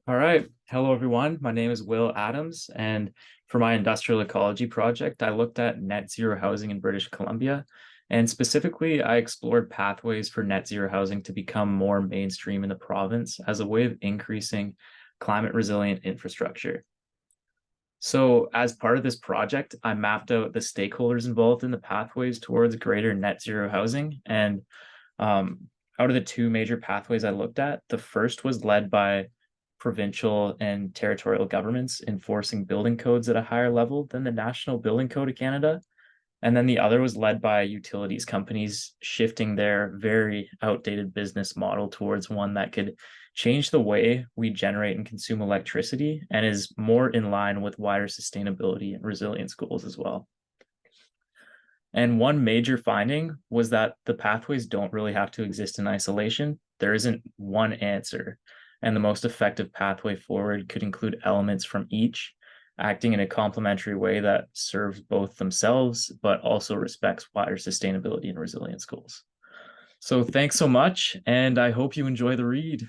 All right. Hello, everyone. My name is Will Adams, and for my industrial ecology project, I looked at net zero housing in British Columbia. And specifically, I explored pathways for net zero housing to become more mainstream in the province as a way of increasing climate resilient infrastructure. So, as part of this project, I mapped out the stakeholders involved in the pathways towards greater net zero housing. And out of the two major pathways I looked at, the first was led by provincial and territorial governments enforcing building codes at a higher level than the National Building Code of Canada. And then the other was led by utilities companies shifting their very outdated business model towards one that could change the way we generate and consume electricity and is more in line with wider sustainability and resilience goals as well. And one major finding was that the pathways don't really have to exist in isolation. There isn't one answer. And the most effective pathway forward could include elements from each, acting in a complementary way that serves both themselves, but also respects wider sustainability and resilience goals. So thanks so much, and I hope you enjoy the read.